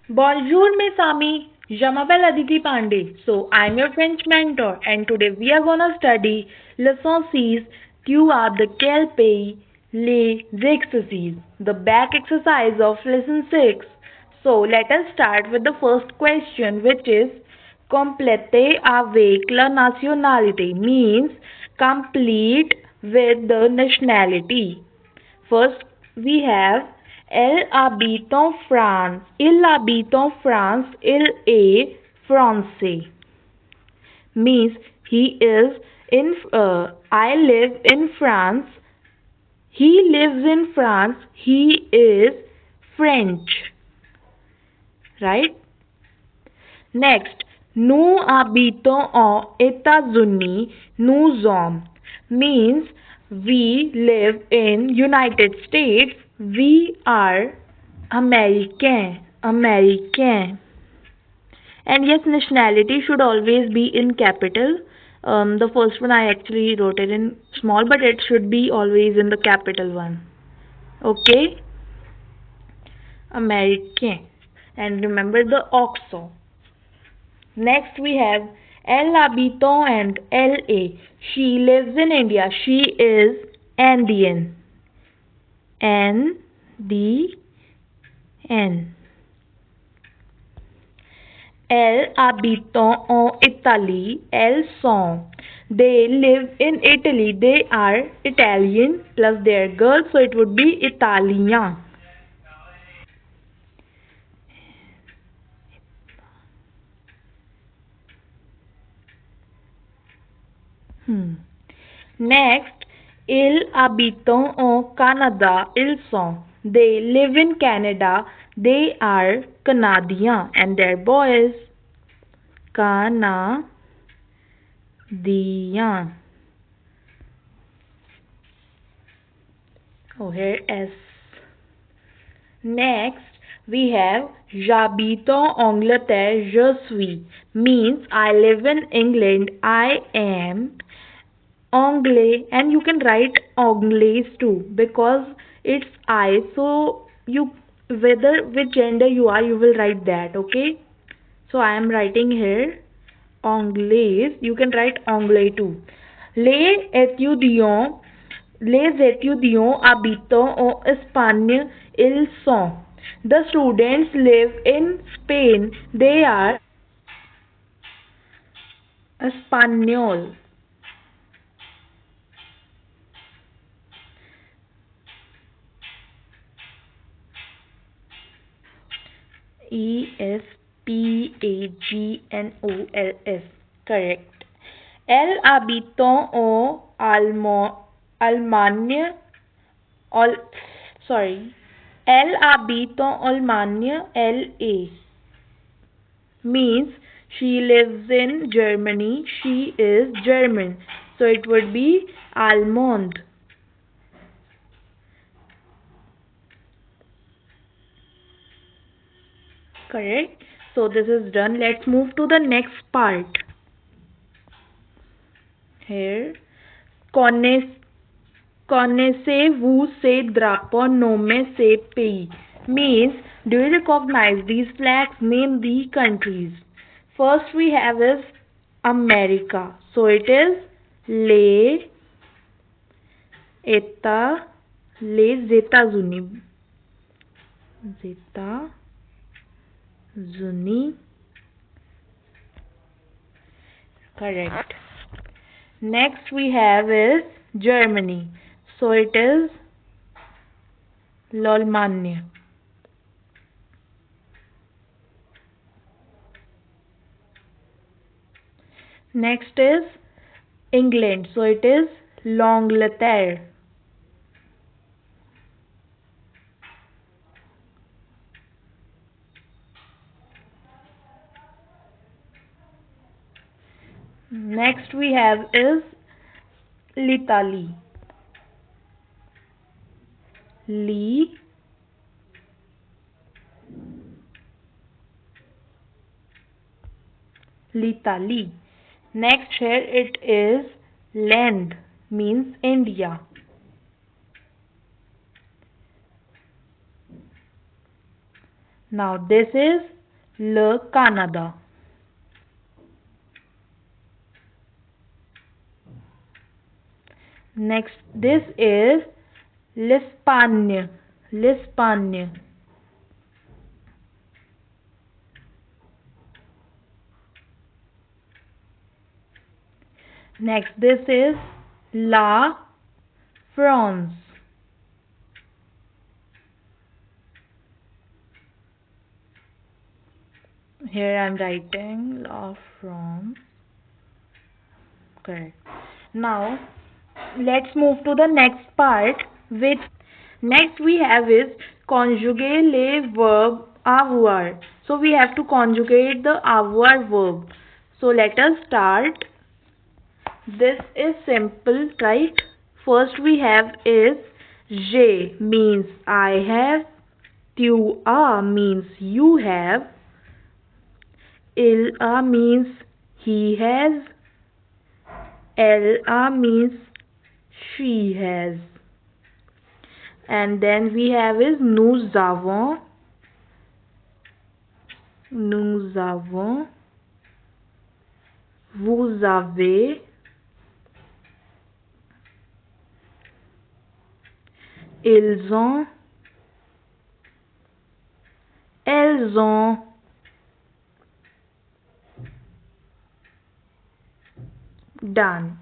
Bonjour, mes amis. Je m'appelle Aditi Pandey. So, I'm your French mentor, and today we are gonna study Leçon 6. Tu as de quel pays les exercices? The back exercise of Lesson 6. So, let us start with the first question, which is compléter avec la nationalité, means complete with the nationality. First, we have Elle habite en France. Il habite en France. Il est français. Means he is in. I live in France. He lives in France. He is French. Right? Next, nous habitons aux États-Unis. Nous sommes means we live in United States. We are American. American. And yes, nationality should always be in capital. The first one I actually wrote it in small, but it should be always in the capital one. Okay? American. And remember the OXO. Next we have El Habito and LA. She lives in India. She is Andean. N D N. Elles habitent en Italie. Elles sont. They live in Italy. They are Italian plus their girl, so it would be Italian. Next, ils habitent au Canada. Ils sont. They live in Canada. They are Canadian and their boys. Canadian. Oh, here S. Next, we have J'habite en Angleterre. Je suis. Means I live in England. I am Anglais, and you can write Anglais too because it's I. So you whether which gender you are, you will write that. Okay. So I am writing here Anglais. You can write Anglais too. Les étudiants, les étudiants habitent en Espagne. Ils sont. The students live in Spain. They are Espanol. Espagnols. Correct. Elle habite en Allemagne. All, sorry. Elle habite en Allemagne. Elle est. Means she lives in Germany. She is German. So it would be almond. Correct. So this is done. Let's move to the next part. Here. Connaissez, connaissez-vous ces drapeaux nommés ces pays? Means, do you recognize these flags? Name the countries. First we have is America. So it is les États-Unis. États-Unis. Correct. Next we have is Germany. So it is l'Allemagne. Next is England. So it is l'Angleterre. Next we have is l'Italie. L'Italie. Next here it is land, means India. Now this is Le Canada. Next, this is l'Espagne. L'Espagne. Next, this is La France. Here I am writing La France. Correct. Now, let's move to the next part, which next we have is conjugate le verb avoir. So we have to conjugate the avoir verb. So let us start. This is simple, right? First we have is j'ai means I have, tu as means you have, il a means he has, elle a means she has. And then we have is nous avons, vous avez, ils ont, elles ont. Done.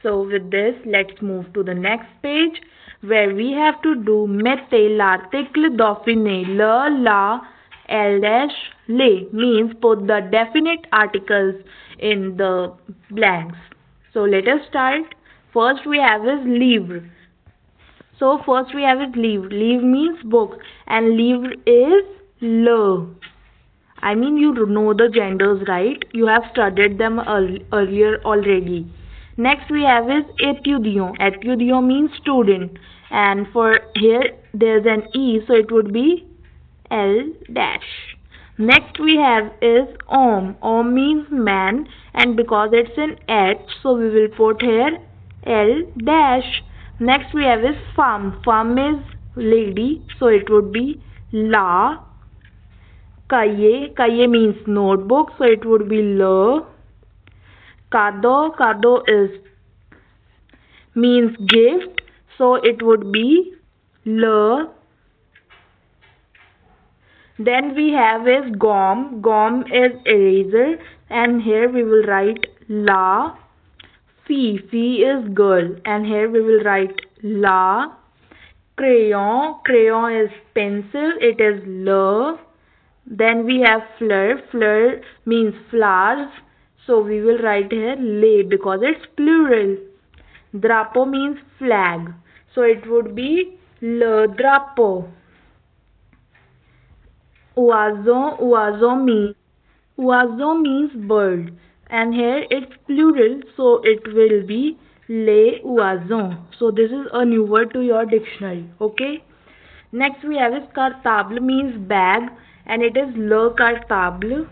So with this, let's move to the next page where we have to do mettez l'article dauphiné le, la, el dash, les means put the definite articles in the blanks. So let us start. First we have is livre. So first we have is livre. Livre means book and livre is le. I mean, you know the genders, right? You have studied them earlier already. Next we have is étudiant. Étudiant means student. And for here there's an E, so it would be L dash. Next we have is homme. Homme means man, and because it's an H, so we will put here L dash. Next we have is femme. Femme is lady, so it would be la. Cahier. Cahier means notebook, so it would be le. Cadeau. Cadeau is means gift, so it would be le. Then we have is gomme. Gomme is eraser, and here we will write la. Fille. Fille is girl, and here we will write la. Crayon. Crayon is pencil, it is le. Then we have fleur. Fleur means flowers, so we will write here les because it's plural. Drapeau means flag, so it would be le drapeau. Oiseau. Oiseau means bird, and here it's plural, so it will be les oiseaux. So this is a new word to your dictionary. Okay. Next we have is cartable means bag, and it is le cartable.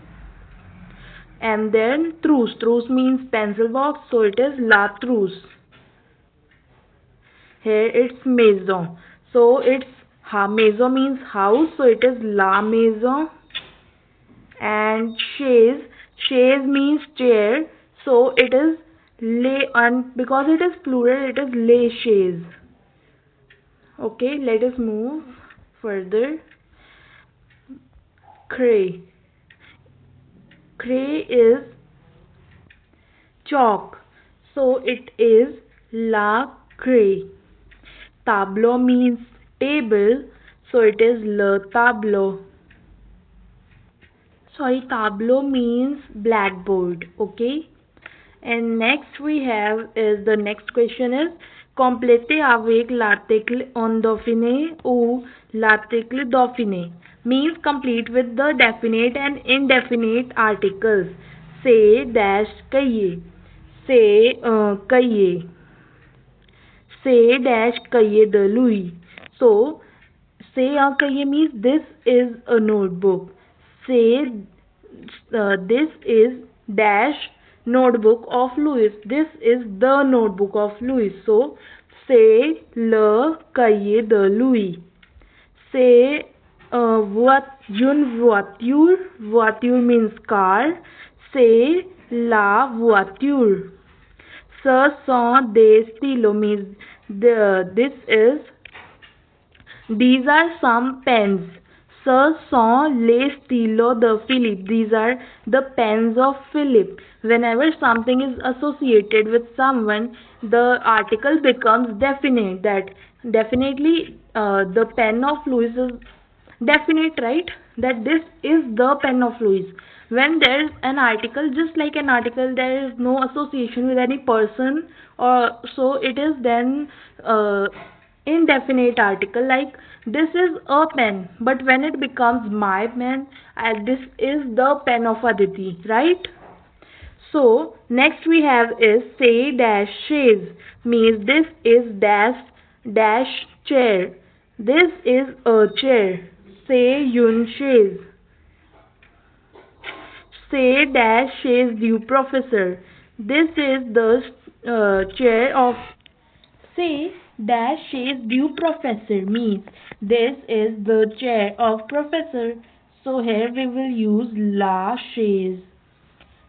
And then trousse. Trousse means pencil box, so it is la trousse. Here it's maison, so it's maison means house, so it is la maison. And chaise. Chaise means chair, so it is les, and because it is plural, it is les chaises. Okay, let us move further. Craie. Craie is chalk, so it is la craie. Tableau means table, so it is le tableau. Sorry, tableau means blackboard. Okay. And next we have is the next question is complétez avec l'article en dauphiné ou l'article dauphiné means complete with the definite and indefinite articles. Say dash cahier. Say cahier. Say dash cahier de Louis. So say a cahier means this is a notebook. Say this is dash notebook of Louis. This is the notebook of Louis. So say le cahier de Louis. Say voiture means car. C'est la voiture. Ce sont des stylos means these are some pens. Ce sont les stylos de Philippe. These are the pens of Philip. Whenever something is associated with someone, the article becomes definite. That definitely the pen of Louis is definite, right? That this is the pen of Louis. When there is an article, just like an article, there is no association with any person, or so it is then indefinite article, like this is a pen. But when it becomes my pen, this is the pen of Aditi, right? So next we have is say dash chaise, means this is dash chair. This is a chair. Say une chaise. Say dash chaise du professeur. This is the chair of. Say dash chaise du professor means this is the chair of professor. So here we will use la chaise.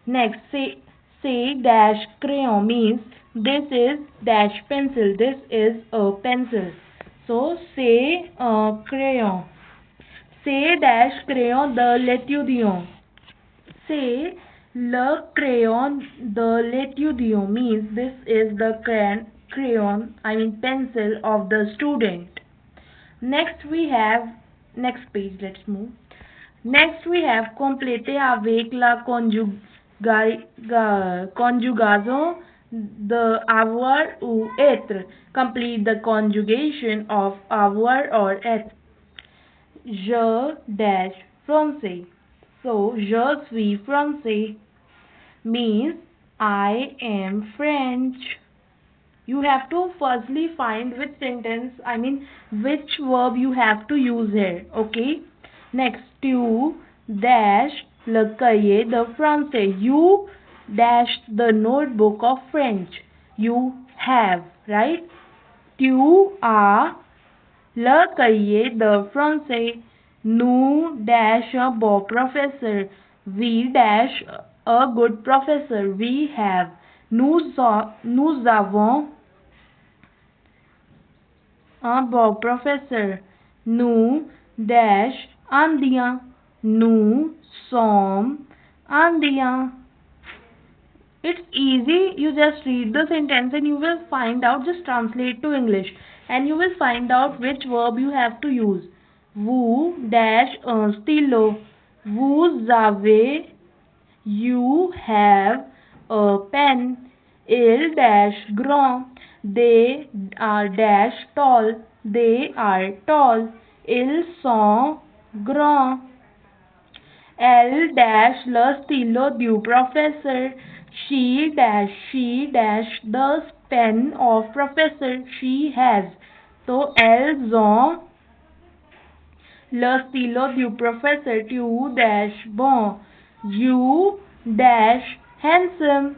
Next, say dash crayon means this is dash pencil. This is a pencil. So say crayon. Say dash crayon de l'étudiant. Say le crayon de l'étudiant means this is the crayon, I mean pencil of the student. Next we have, next page, let's move. Next we have compléter avec la conjugaison de avoir ou être. Complete the conjugation of avoir or être. Je dash français. So je suis français means I am French. You have to firstly find which sentence, I mean which verb you have to use here. Okay. Next, tu dash le cahier de français. You dash the notebook of French. You have, right? Tu as le cahier de français. Nous dash a bon professeur. We dash a good professor. We have. Nous avons un bon professeur. Nous dash indiens. Nous sommes indiens. It's easy. You just read the sentence and you will find out. Just translate to English and you will find out which verb you have to use. Vous dash un stylo. Vous avez. You have a pen. Il dash grand. They are dash tall. They are tall. Ils sont grands. Elle dash le stylo du professeur. She dash the pen of professor. She has. So elles ont le stylo du professeur. Tu dash bon. You dash handsome.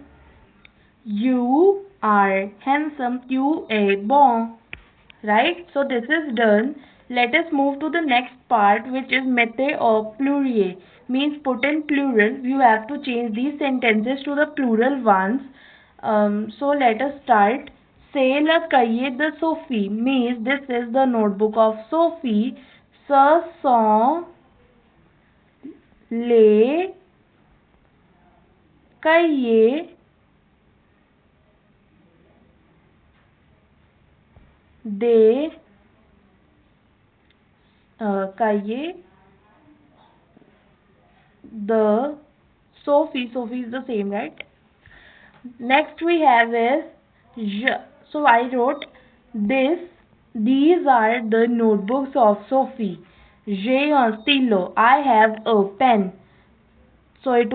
You are handsome. Tu es bon. Right? So this is done. Let us move to the next part, which is mette au pluriel. Means put in plural. You have to change these sentences to the plural ones. So let us start. C'est le cahier de Sophie. Means this is the notebook of Sophie. Ce sont les cahiers des cahiers the Sophie. Sophie is the same, right? Next we have is je. So I wrote this. These are the notebooks of Sophie. J'ai un stylo. I have a pen. So it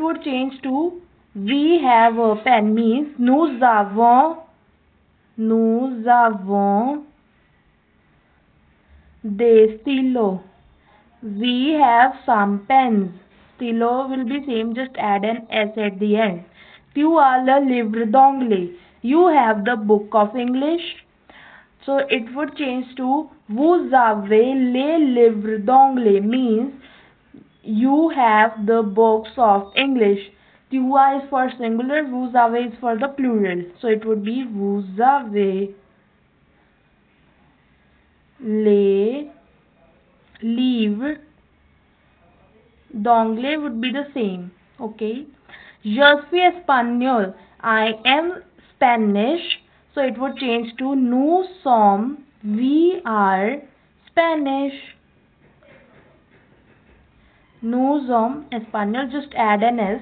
would change to we have a pen means nous avons des stylos. We have some pens. Stylo will be same, just add an S at the end. Tu as le livre d'anglais. You have the book of English. So it would change to vous avez les livres d'anglais, means you have the books of English. Tu is for singular, vous avez is for the plural. So it would be vous avez les livres d'anglais would be the same. Okay. Je suis espagnol. I am Spanish. So it would change to nous sommes, we are Spanish. Nous sommes espagnol. Just add an S.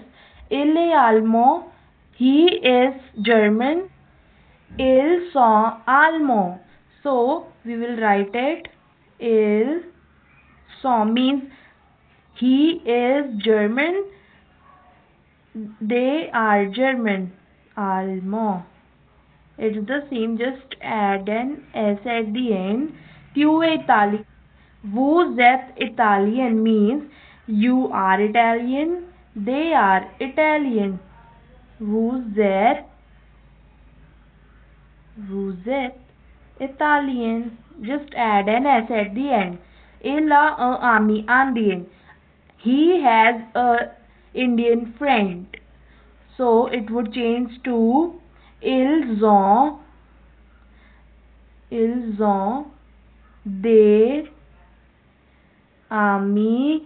Il est allemand. He is German. Ils sont allemands. So we will write it. Ils sont means he is German. They are German. Allemand. It's the same. Just add an S at the end. Tu es Italian. Vous êtes Italian means you are Italian. They are Italian. Vous êtes Vous êtes Italian. Just add an S at the end. Il a un ami Indian. He has a Indian friend. So it would change to ils ont des amis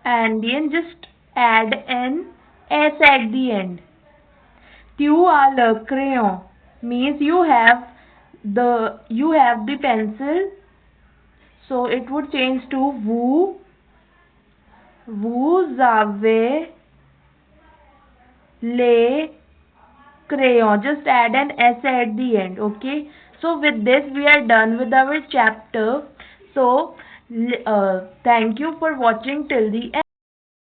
Indian. Just add an S at the end. Tu as le crayon means you have the pencil. So it would change to vous avez les crayons. Just add an S at the end. Okay. So with this we are done with our chapter. So thank you for watching till the end.